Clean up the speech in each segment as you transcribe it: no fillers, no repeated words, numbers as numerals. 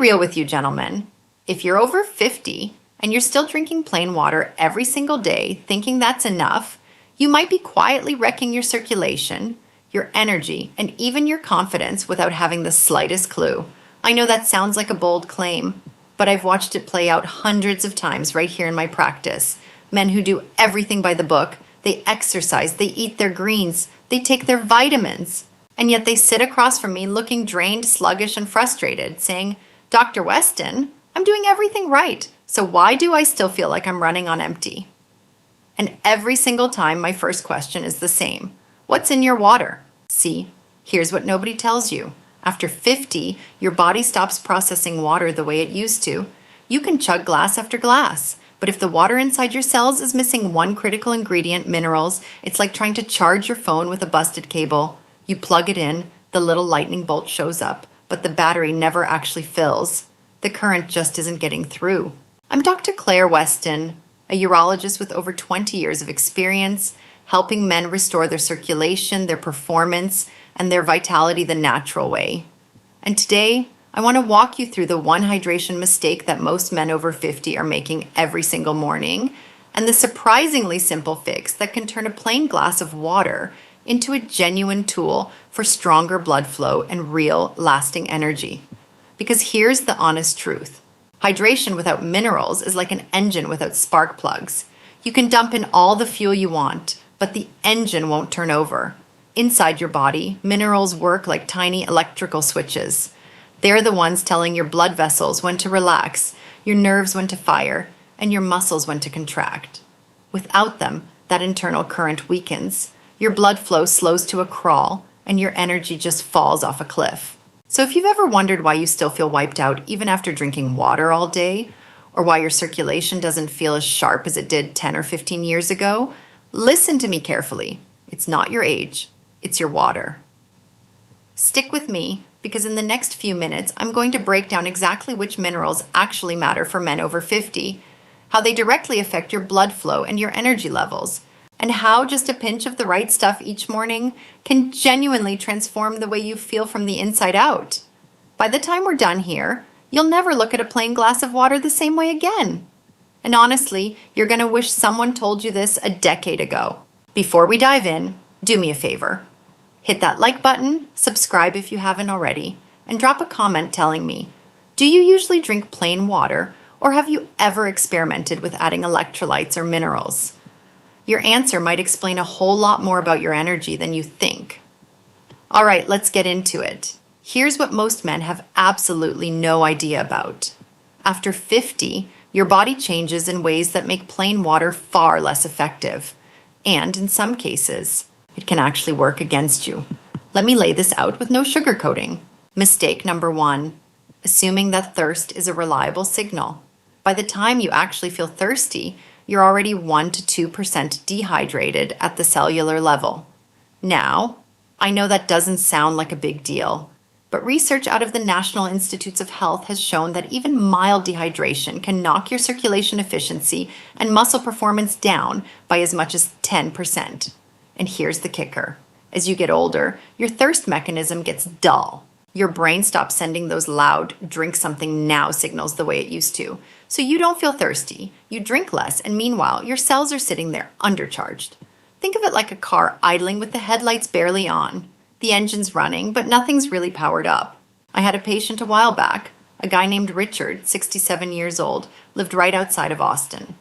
real with you, gentlemen. If you're over 50 and you're still drinking plain water every single day, thinking that's enough, you might be quietly wrecking your circulation, your energy, and even your confidence without having the slightest clue. I know that sounds like a bold claim, but I've watched it play out hundreds of times right here in my practice. Men who do everything by the book, they exercise, they eat their greens, they take their vitamins, and yet they sit across from me looking drained, sluggish, and frustrated, saying, "Dr. Weston, I'm doing everything right, so why do I still feel like I'm running on empty?" And every single time my first question is the same. What's in your water? See, here's what nobody tells you. After 50, your body stops processing water the way it used to. You can chug glass after glass, but if the water inside your cells is missing one critical ingredient, minerals, it's like trying to charge your phone with a busted cable. You plug it in, the little lightning bolt shows up, but the battery never actually fills. The current just isn't getting through. I'm Dr. Claire Weston, a urologist with over 20 years of experience, helping men restore their circulation, their performance, and their vitality the natural way. And today, I want to walk you through the one hydration mistake that most men over 50 are making every single morning, and the surprisingly simple fix that can turn a plain glass of water into a genuine tool for stronger blood flow and real, lasting energy. Because here's the honest truth. Hydration without minerals is like an engine without spark plugs. You can dump in all the fuel you want, but the engine won't turn over. Inside your body, minerals work like tiny electrical switches. They're the ones telling your blood vessels when to relax, your nerves when to fire, and your muscles when to contract. Without them, that internal current weakens. Your blood flow slows to a crawl, and your energy just falls off a cliff. So if you've ever wondered why you still feel wiped out even after drinking water all day, or why your circulation doesn't feel as sharp as it did 10 or 15 years ago, listen to me carefully. It's not your age, it's your water. Stick with me, because in the next few minutes, I'm going to break down exactly which minerals actually matter for men over 50, how they directly affect your blood flow and your energy levels, and how just a pinch of the right stuff each morning can genuinely transform the way you feel from the inside out. By the time we're done here, you'll never look at a plain glass of water the same way again. And honestly, you're going to wish someone told you this a decade ago. Before we dive in, do me a favor. Hit that like button, subscribe if you haven't already, and drop a comment telling me, do you usually drink plain water, or have you ever experimented with adding electrolytes or minerals? Your answer might explain a whole lot more about your energy than you think. All right, let's get into it. Here's what most men have absolutely no idea about. After 50, your body changes in ways that make plain water far less effective. And in some cases, it can actually work against you. Let me lay this out with no sugarcoating. Mistake number 1, assuming that thirst is a reliable signal. By the time you actually feel thirsty, you're already 1 to 2% dehydrated at the cellular level. Now, I know that doesn't sound like a big deal, but research out of the National Institutes of Health has shown that even mild dehydration can knock your circulation efficiency and muscle performance down by as much as 10%. And here's the kicker. As you get older, your thirst mechanism gets dull. Your brain stops sending those loud, drink something now signals the way it used to. So you don't feel thirsty, you drink less, and meanwhile, your cells are sitting there undercharged. Think of it like a car idling with the headlights barely on. The engine's running, but nothing's really powered up. I had a patient a while back, a guy named Richard, 67 years old, lived right outside of Austin.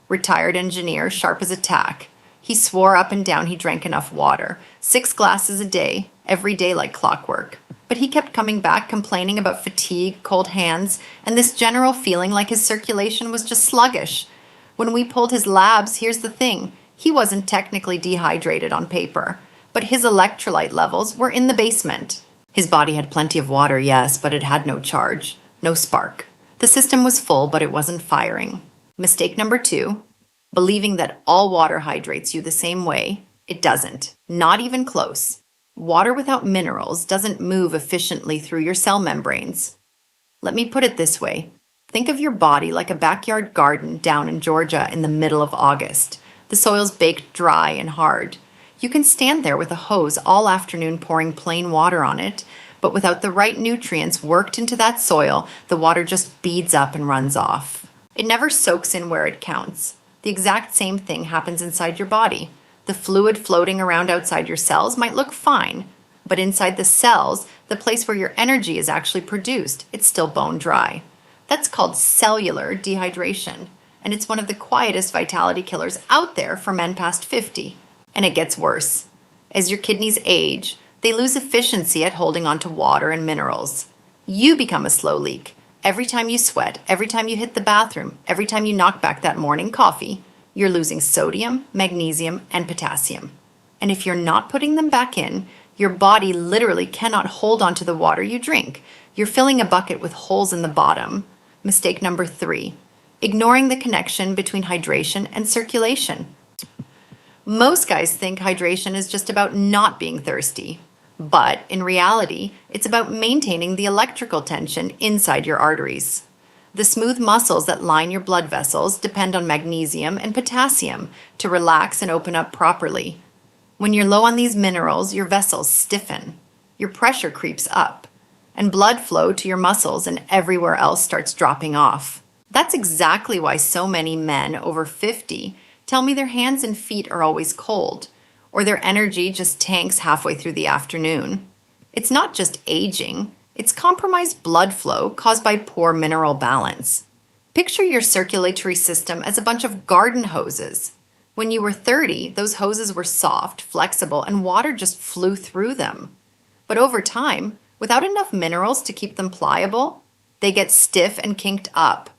Retired engineer, sharp as a tack. He swore up and down he drank enough water, 6 glasses a day, every day like clockwork. But he kept coming back complaining about fatigue, cold hands, and this general feeling like his circulation was just sluggish. When we pulled his labs, here's the thing. He wasn't technically dehydrated on paper, but his electrolyte levels were in the basement. His body had plenty of water, yes, but it had no charge, no spark. The system was full, but it wasn't firing. Mistake number 2, believing that all water hydrates you the same way. It doesn't, not even close. Water without minerals doesn't move efficiently through your cell membranes. Let me put it this way. Think of your body like a backyard garden down in Georgia in the middle of August. The soil's baked dry and hard. You can stand there with a hose all afternoon pouring plain water on it, but without the right nutrients worked into that soil, the water just beads up and runs off. It never soaks in where it counts. The exact same thing happens inside your body. The fluid floating around outside your cells might look fine, but inside the cells, the place where your energy is actually produced, it's still bone dry. That's called cellular dehydration, and it's one of the quietest vitality killers out there for men past 50. And it gets worse. As your kidneys age, they lose efficiency at holding onto water and minerals. You become a slow leak. Every time you sweat, every time you hit the bathroom, every time you knock back that morning coffee, you're losing sodium, magnesium, and potassium. And if you're not putting them back in, your body literally cannot hold onto the water you drink. You're filling a bucket with holes in the bottom. Mistake number 3, ignoring the connection between hydration and circulation. Most guys think hydration is just about not being thirsty, but in reality, it's about maintaining the electrical tension inside your arteries. The smooth muscles that line your blood vessels depend on magnesium and potassium to relax and open up properly. When you're low on these minerals, your vessels stiffen, your pressure creeps up, and blood flow to your muscles and everywhere else starts dropping off. That's exactly why so many men over 50 tell me their hands and feet are always cold, or their energy just tanks halfway through the afternoon. It's not just aging, it's compromised blood flow caused by poor mineral balance. Picture your circulatory system as a bunch of garden hoses. When you were 30, those hoses were soft, flexible, and water just flew through them. But over time, without enough minerals to keep them pliable, they get stiff and kinked up.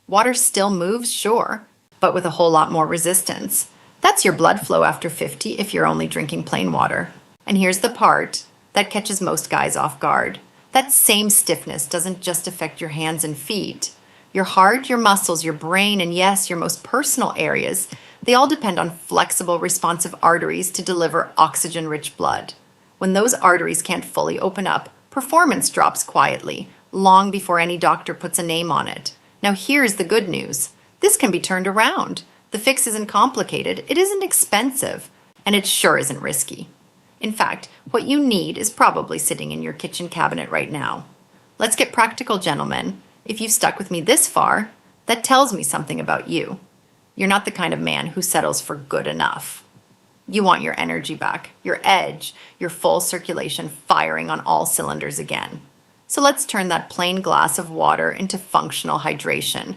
Water still moves, sure, but with a whole lot more resistance. That's your blood flow after 50 if you're only drinking plain water. And here's the part that catches most guys off guard. That same stiffness doesn't just affect your hands and feet. Your heart, your muscles, your brain, and yes, your most personal areas, they all depend on flexible, responsive arteries to deliver oxygen-rich blood. When those arteries can't fully open up, performance drops quietly, long before any doctor puts a name on it. Now here's the good news. This can be turned around. The fix isn't complicated, it isn't expensive, and it sure isn't risky. In fact, what you need is probably sitting in your kitchen cabinet right now. Let's get practical, gentlemen. If you've stuck with me this far, that tells me something about you. You're not the kind of man who settles for good enough. You want your energy back, your edge, your full circulation firing on all cylinders again. So let's turn that plain glass of water into functional hydration,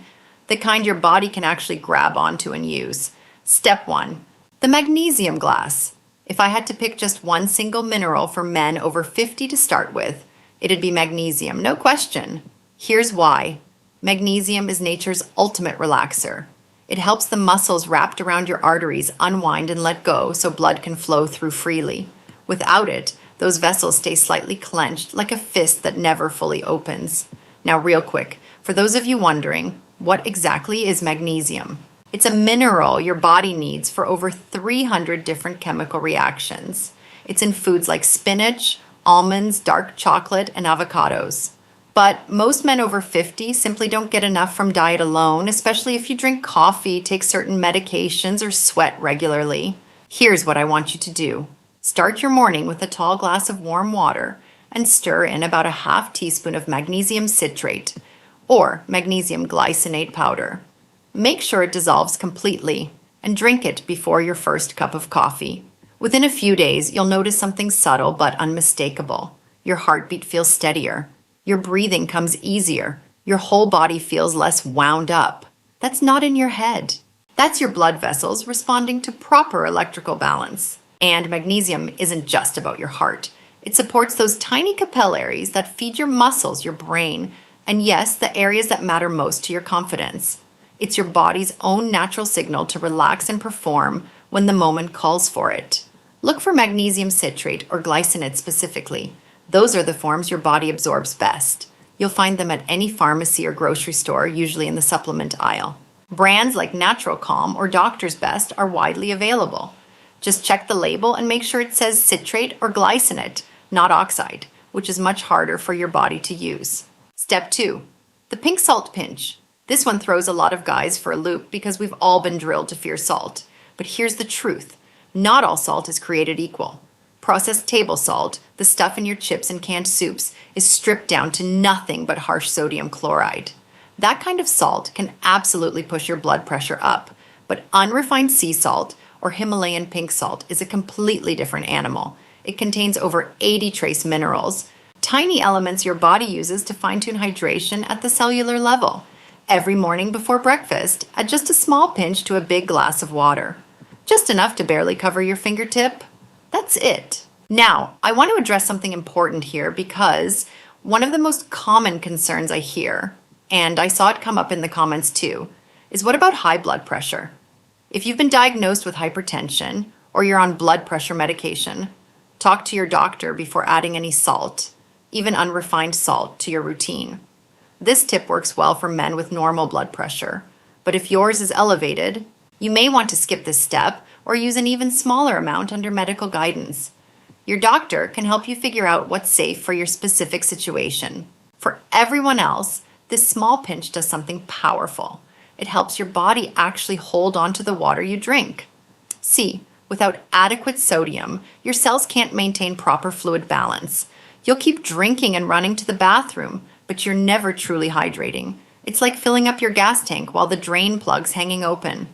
the kind your body can actually grab onto and use. Step 1, the magnesium glass. If I had to pick just one single mineral for men over 50 to start with, it'd be magnesium, no question. Here's why. Magnesium is nature's ultimate relaxer. It helps the muscles wrapped around your arteries unwind and let go so blood can flow through freely. Without it, those vessels stay slightly clenched like a fist that never fully opens. Now real quick, for those of you wondering, what exactly is magnesium? It's a mineral your body needs for over 300 different chemical reactions. It's in foods like spinach, almonds, dark chocolate, and avocados. But most men over 50 simply don't get enough from diet alone, especially if you drink coffee, take certain medications, or sweat regularly. Here's what I want you to do. Start your morning with a tall glass of warm water and stir in about a half teaspoon of magnesium citrate, or magnesium glycinate powder. Make sure it dissolves completely and drink it before your first cup of coffee. Within a few days, you'll notice something subtle but unmistakable. Your heartbeat feels steadier. Your breathing comes easier. Your whole body feels less wound up. That's not in your head. That's your blood vessels responding to proper electrical balance. And magnesium isn't just about your heart. It supports those tiny capillaries that feed your muscles, your brain, and yes, the areas that matter most to your confidence. It's your body's own natural signal to relax and perform when the moment calls for it. Look for magnesium citrate or glycinate specifically. Those are the forms your body absorbs best. You'll find them at any pharmacy or grocery store, usually in the supplement aisle. Brands like Natural Calm or Doctor's Best are widely available. Just check the label and make sure it says citrate or glycinate, not oxide, which is much harder for your body to use. Step 2, the pink salt pinch. This one throws a lot of guys for a loop because we've all been drilled to fear salt. But here's the truth. Not all salt is created equal. Processed table salt, the stuff in your chips and canned soups, is stripped down to nothing but harsh sodium chloride. That kind of salt can absolutely push your blood pressure up, but unrefined sea salt or Himalayan pink salt is a completely different animal. It contains over 80 trace minerals, tiny elements your body uses to fine-tune hydration at the cellular level. Every morning before breakfast, add just a small pinch to a big glass of water. Just enough to barely cover your fingertip. That's it. Now, I want to address something important here because one of the most common concerns I hear, and I saw it come up in the comments too, is what about high blood pressure? If you've been diagnosed with hypertension or you're on blood pressure medication, talk to your doctor before adding any salt, even unrefined salt, to your routine. This tip works well for men with normal blood pressure, but if yours is elevated, you may want to skip this step or use an even smaller amount under medical guidance. Your doctor can help you figure out what's safe for your specific situation. For everyone else, this small pinch does something powerful. It helps your body actually hold on to the water you drink. See, without adequate sodium, your cells can't maintain proper fluid balance. You'll keep drinking and running to the bathroom, but you're never truly hydrating. It's like filling up your gas tank while the drain plug's hanging open.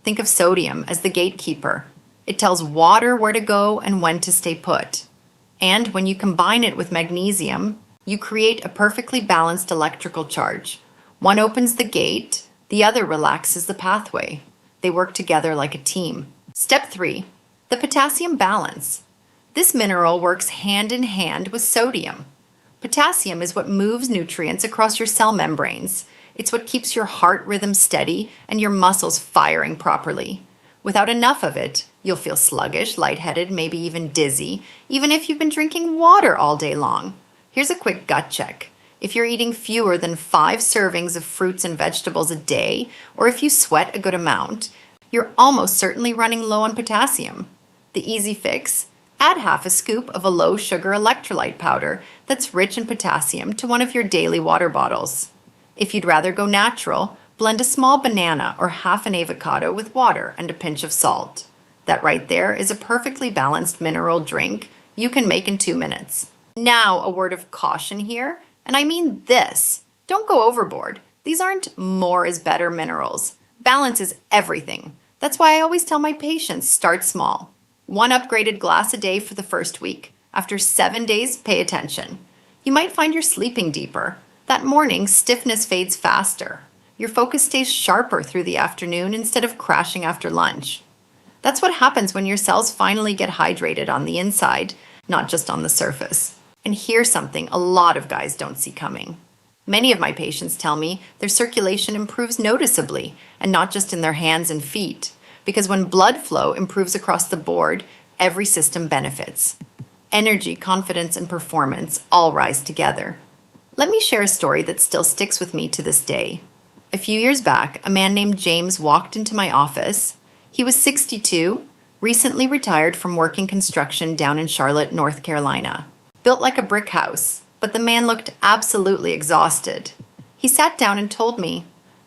Think of sodium as the gatekeeper. It tells water where to go and when to stay put. And when you combine it with magnesium, you create a perfectly balanced electrical charge. One opens the gate, the other relaxes the pathway. They work together like a team. Step 3, the potassium balance. This mineral works hand in hand with sodium. Potassium is what moves nutrients across your cell membranes. It's what keeps your heart rhythm steady and your muscles firing properly. Without enough of it, you'll feel sluggish, lightheaded, maybe even dizzy, even if you've been drinking water all day long. Here's a quick gut check. If you're eating fewer than 5 servings of fruits and vegetables a day, or if you sweat a good amount, you're almost certainly running low on potassium. The easy fix? Add half a scoop of a low-sugar electrolyte powder that's rich in potassium to one of your daily water bottles. If you'd rather go natural, blend a small banana or half an avocado with water and a pinch of salt. That right there is a perfectly balanced mineral drink you can make in 2 minutes. Now, a word of caution here, and I mean this. Don't go overboard. These aren't more is better minerals. Balance is everything. That's why I always tell my patients, start small. 1 upgraded glass a day for the first week. After 7 days, pay attention. You might find you're sleeping deeper. That morning, stiffness fades faster. Your focus stays sharper through the afternoon instead of crashing after lunch. That's what happens when your cells finally get hydrated on the inside, not just on the surface. And here's something a lot of guys don't see coming. Many of my patients tell me their circulation improves noticeably, and not just in their hands and feet, because when blood flow improves across the board, every system benefits. Energy, confidence, and performance all rise together. Let me share a story that still sticks with me to this day. A few years back, a man named James walked into my office. He was 62, recently retired from working construction down in Charlotte, North Carolina. Built like a brick house, but the man looked absolutely exhausted. He sat down and told me,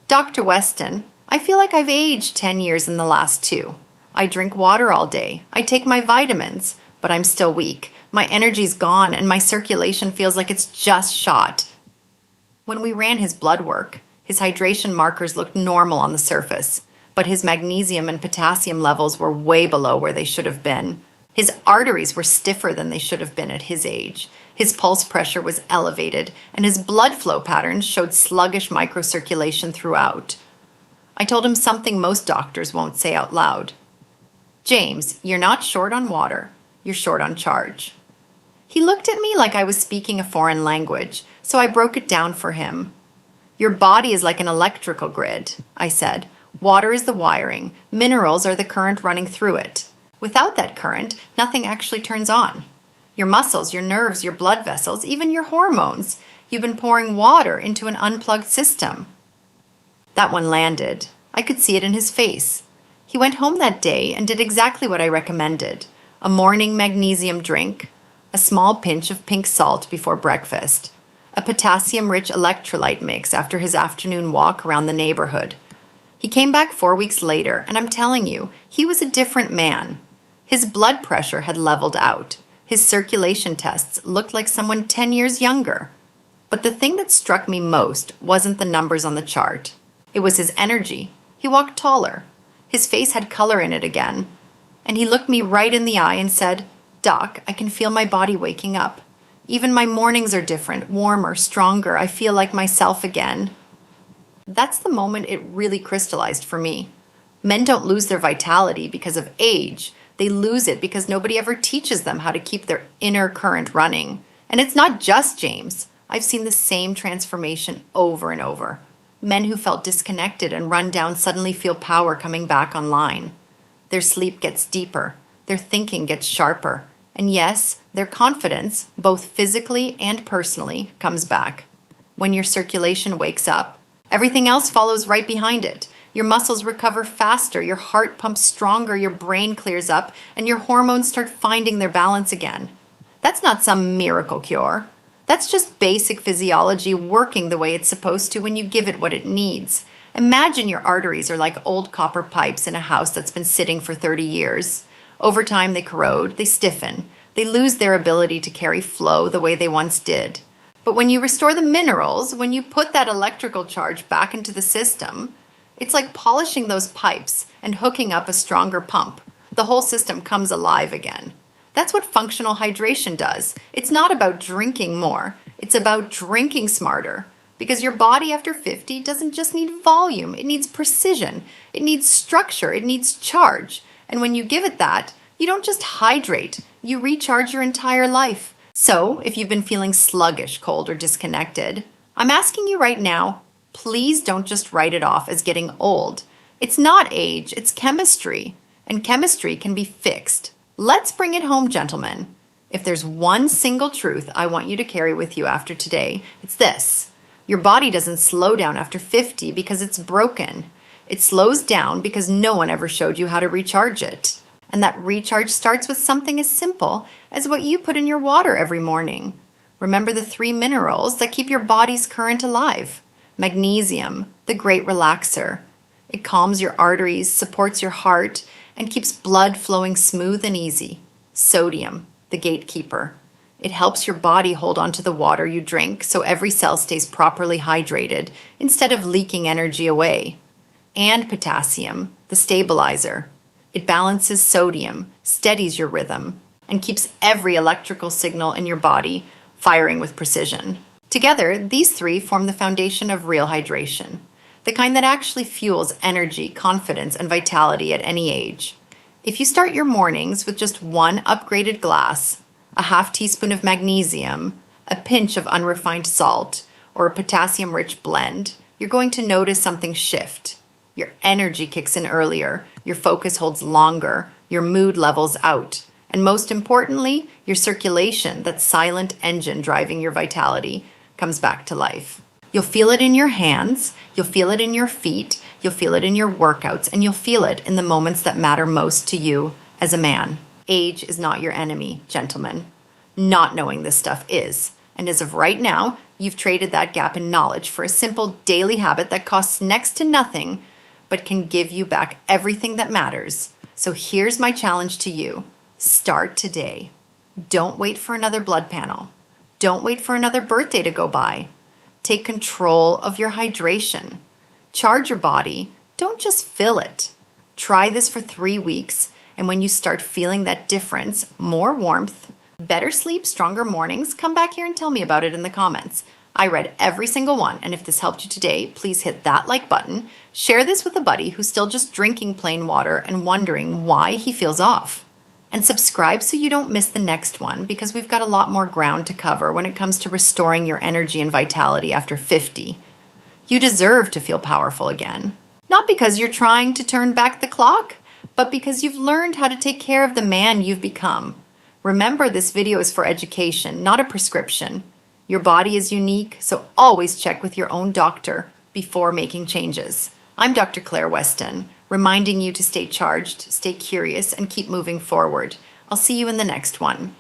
"Dr. Weston, I feel like I've aged 10 years in the last 2. I drink water all day. I take my vitamins, but I'm still weak. My energy's gone and my circulation feels like it's just shot." When we ran his blood work, his hydration markers looked normal on the surface, but his magnesium and potassium levels were way below where they should have been. His arteries were stiffer than they should have been at his age. His pulse pressure was elevated, and his blood flow patterns showed sluggish microcirculation throughout. I told him something most doctors won't say out loud. "James, you're not short on water, you're short on charge." He looked at me like I was speaking a foreign language, so I broke it down for him. "Your body is like an electrical grid," I said. "Water is the wiring, minerals are the current running through it. Without that current, nothing actually turns on. Your muscles, your nerves, your blood vessels, even your hormones. You've been pouring water into an unplugged system." That one landed. I could see it in his face. He went home that day and did exactly what I recommended. A morning magnesium drink, a small pinch of pink salt before breakfast, a potassium-rich electrolyte mix after his afternoon walk around the neighborhood. He came back 4 weeks later, and I'm telling you, he was a different man. His blood pressure had leveled out. His circulation tests looked like someone 10 years younger. But the thing that struck me most wasn't the numbers on the chart. It was his energy. He walked taller. His face had color in it again. And he looked me right in the eye and said, "Doc, I can feel my body waking up. Even my mornings are different, warmer, stronger. I feel like myself again." That's the moment it really crystallized for me. Men don't lose their vitality because of age. They lose it because nobody ever teaches them how to keep their inner current running. And it's not just James. I've seen the same transformation over and over. Men who felt disconnected and run down suddenly feel power coming back online. Their sleep gets deeper. Their thinking gets sharper. And yes, their confidence, both physically and personally, comes back. When your circulation wakes up, everything else follows right behind it. Your muscles recover faster, your heart pumps stronger, your brain clears up, and your hormones start finding their balance again. That's not some miracle cure. That's just basic physiology working the way it's supposed to when you give it what it needs. Imagine your arteries are like old copper pipes in a house that's been sitting for 30 years. Over time, they corrode, they stiffen, they lose their ability to carry flow the way they once did. But when you restore the minerals, when you put that electrical charge back into the system, it's like polishing those pipes and hooking up a stronger pump. The whole system comes alive again. That's what functional hydration does. It's not about drinking more. It's about drinking smarter. Because your body after 50 doesn't just need volume. It needs precision. It needs structure. It needs charge. And when you give it that, you don't just hydrate. You recharge your entire life. So, if you've been feeling sluggish, cold, or disconnected, I'm asking you right now, please don't just write it off as getting old. It's not age, it's chemistry. And chemistry can be fixed. Let's bring it home, gentlemen. If there's one single truth I want you to carry with you after today, it's this. Your body doesn't slow down after 50 because it's broken. It slows down because no one ever showed you how to recharge it. And that recharge starts with something as simple as what you put in your water every morning. Remember the 3 minerals that keep your body's current alive. Magnesium, the great relaxer. It calms your arteries, supports your heart, and keeps blood flowing smooth and easy. Sodium, the gatekeeper. It helps your body hold on to the water you drink so every cell stays properly hydrated instead of leaking energy away. And potassium, the stabilizer. It balances sodium, steadies your rhythm, and keeps every electrical signal in your body firing with precision. Together, these 3 form the foundation of real hydration. The kind that actually fuels energy, confidence, and vitality at any age. If you start your mornings with just 1 upgraded glass, a half teaspoon of magnesium, a pinch of unrefined salt, or a potassium-rich blend, you're going to notice something shift. Your energy kicks in earlier, your focus holds longer, your mood levels out, and most importantly, your circulation, that silent engine driving your vitality, comes back to life. You'll feel it in your hands, you'll feel it in your feet, you'll feel it in your workouts, and you'll feel it in the moments that matter most to you as a man. Age is not your enemy, gentlemen. Not knowing this stuff is. And as of right now, you've traded that gap in knowledge for a simple daily habit that costs next to nothing, but can give you back everything that matters. So here's my challenge to you. Start today. Don't wait for another blood panel. Don't wait for another birthday to go by. Take control of your hydration. Charge your body. Don't just fill it. Try this for 3 weeks, and when you start feeling that difference, more warmth, better sleep, stronger mornings, come back here and tell me about it in the comments. I read every single one, and if this helped you today, please hit that like button. Share this with a buddy who's still just drinking plain water and wondering why he feels off. And subscribe so you don't miss the next one, because we've got a lot more ground to cover when it comes to restoring your energy and vitality after 50. You deserve to feel powerful again. Not because you're trying to turn back the clock, but because you've learned how to take care of the man you've become. Remember, this video is for education, not a prescription. Your body is unique, so always check with your own doctor before making changes. I'm Dr. Claire Weston, reminding you to stay charged, stay curious, and keep moving forward. I'll see you in the next one.